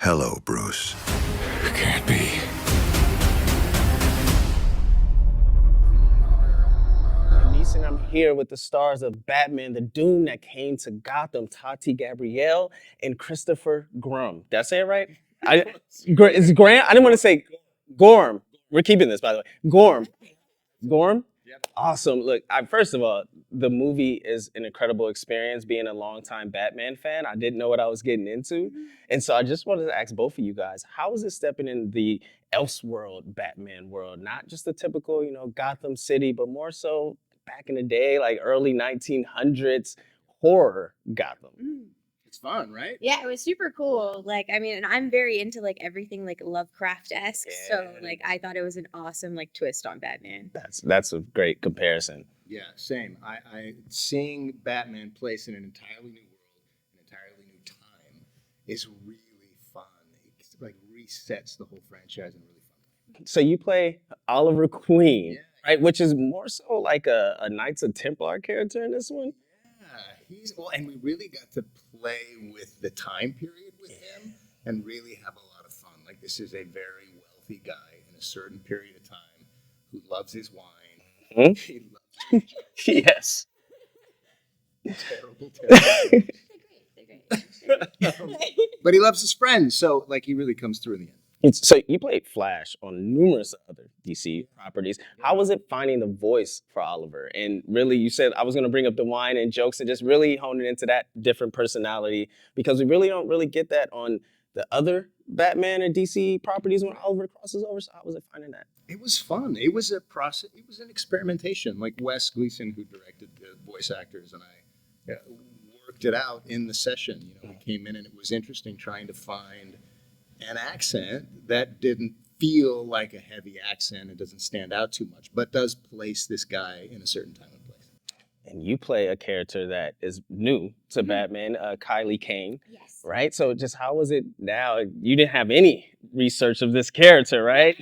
Hello, Bruce. It can't be. Neesin, I'm here with the stars of Batman, the Doom that came to Gotham, Tati Gabrielle and Christopher Gorham. Did I say it right? It's Grant. I didn't want to say Gorham. We're keeping this, by the way. Gorham. Gorham? Yep. Awesome. Look, first of all, the movie is an incredible experience. Being a longtime Batman fan, I didn't know what I was getting into. And so I just wanted to ask both of you guys, how was it stepping in the Elseworld Batman world? Not just the typical, Gotham City, but more so back in the day, like early 1900s horror Gotham. It's fun, right? Yeah, it was super cool. Like, I mean, and I'm very into like everything like Lovecraft-esque. So Yeah. like I thought it was an awesome like twist on Batman. That's a great comparison. Yeah, same. I seeing Batman placed in an entirely new world, an entirely new time, is really fun. It like resets the whole franchise in a really fun way. So you play Oliver Queen, Yeah. right? Which is more so like a Knights of Templar character in this one. Yeah, and we really got to play with the time period with him and really have a lot of fun. Like, this is a very wealthy guy in a certain period of time who loves his wine. Mhm. He loves Yes. terrible. They're great. But he loves his friends, so like he really comes through in the end. So you played Flash on numerous other DC properties. How was it finding the voice for Oliver? And really, you said I was going to bring up the wine and jokes and just really honing into that different personality, because we really don't really get that on the other Batman and DC properties when Oliver crosses over. So how was it finding that? It was fun. It was a process. It was an experimentation. Like Wes Gleason, who directed the voice actors, and I worked it out in the session. We came in and it was interesting trying to find an accent that didn't feel like a heavy accent. It doesn't stand out too much, but does place this guy in a certain time and place. And you play a character that is new to Batman, Li Cain, Yes. right? So just how was it now? You didn't have any research of this character, right?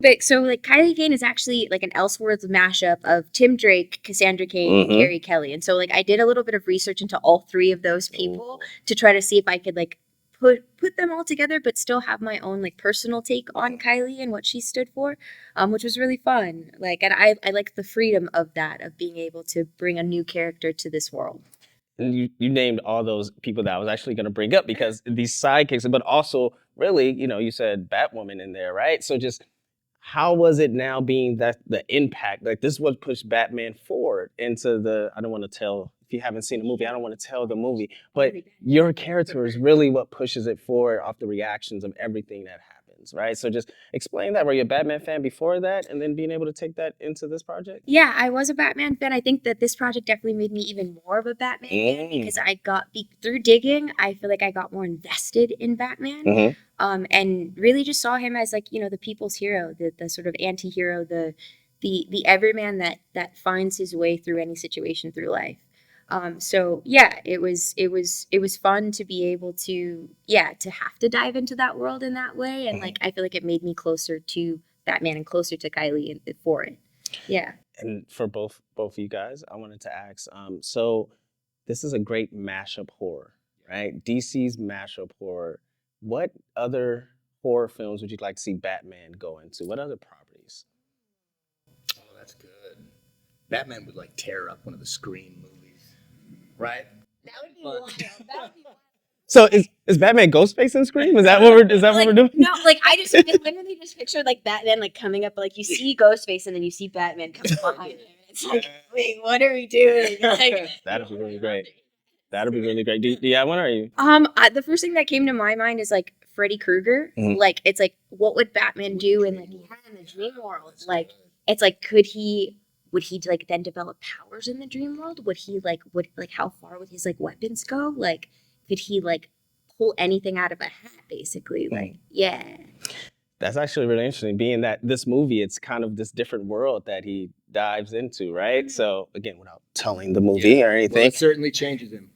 But so like Li Cain is actually like an Elseworlds mashup of Tim Drake, Cassandra Cain, and Mhm. Carrie Kelly. And so like I did a little bit of research into all three of those people to try to see if I could like put them all together, but still have my own like personal take on Kylie and what she stood for, which was really fun. Like, and I like the freedom of that, of being able to bring a new character to this world. And you named all those people that I was actually going to bring up, because these sidekicks, but also really, you said Batwoman in there, right? So just how was it now being that the impact, like this is what pushed Batman forward into I don't want to tell, if you haven't seen the movie, I don't want to tell the movie, but your character is really what pushes it forward off the reactions of everything that happens, right? So just explain that. Were you a Batman fan before that and then being able to take that into this project? Yeah, I was a Batman fan. I think that this project definitely made me even more of a Batman fan because I got through digging. I feel like I got more invested in Batman, and really just saw him as like the people's hero, the sort of anti-hero, the everyman that finds his way through any situation through life. So yeah, it was fun to be able to have to dive into that world in that way, and like I feel like it made me closer to Batman and closer to Kylie for it. Yeah. And for both of you guys, I wanted to ask, so this is a great mashup horror, right? DC's mashup horror. What other horror films would you like to see Batman go into? What other properties? Oh, that's good. Batman would like tear up one of the Scream movies, right? That would be wild. That would be wild. So is Batman Ghostface in Scream? Is that what we're what we're doing? No, like I literally just pictured like Batman like coming up, like you see Ghostface and then you see Batman coming behind him. It's like, wait, what are we doing? Like, That'd be really great. That'd be really great. Do you have one, or are you? The first thing that came to my mind is like Freddy Krueger. Like it's like, what would Batman do in like in the dream world? Like it's like, would he like then develop powers in the dream world? Would how far would his like weapons go? Like could he like pull anything out of a hat basically? Like yeah. That's actually really interesting, being that this movie, it's kind of this different world that he dives into, right? So again, without telling the movie or anything. Well, it certainly changes him.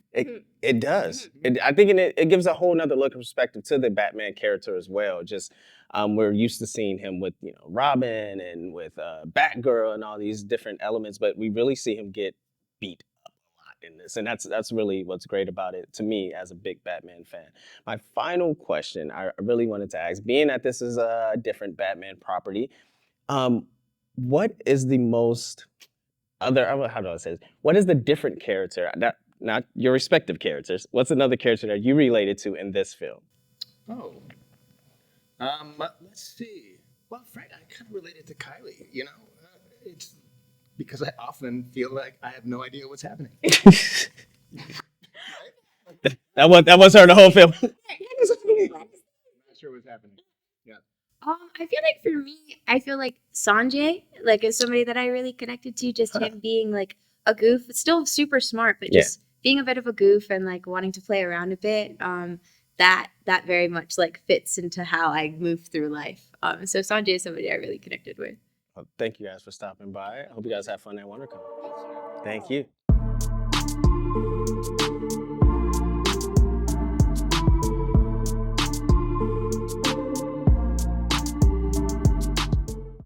It does. I think it gives a whole nother look and perspective to the Batman character as well. Just we're used to seeing him with Robin and with Batgirl and all these different elements, but we really see him get beat up a lot in this, and that's really what's great about it to me as a big Batman fan. My final question I really wanted to ask, being that this is a different Batman property, what is the most other, how do I say this? What is the different character, not your respective characters, what's another character that you related to in this film? Oh. Let's see. Well, Frank, I kind of related to Kylie, you know? It's because I often feel like I have no idea what's happening. That was her the whole film. I'm not sure what's happening. Yeah. I feel like for me, I feel like Sanjay, like, is somebody that I really connected to, just him being like a goof, still super smart, but just being a bit of a goof and like wanting to play around a bit. That very much like fits into how I move through life. So Sanjay is somebody I really connected with. Well, thank you guys for stopping by. I hope you guys have fun at WonderCon. Thank you.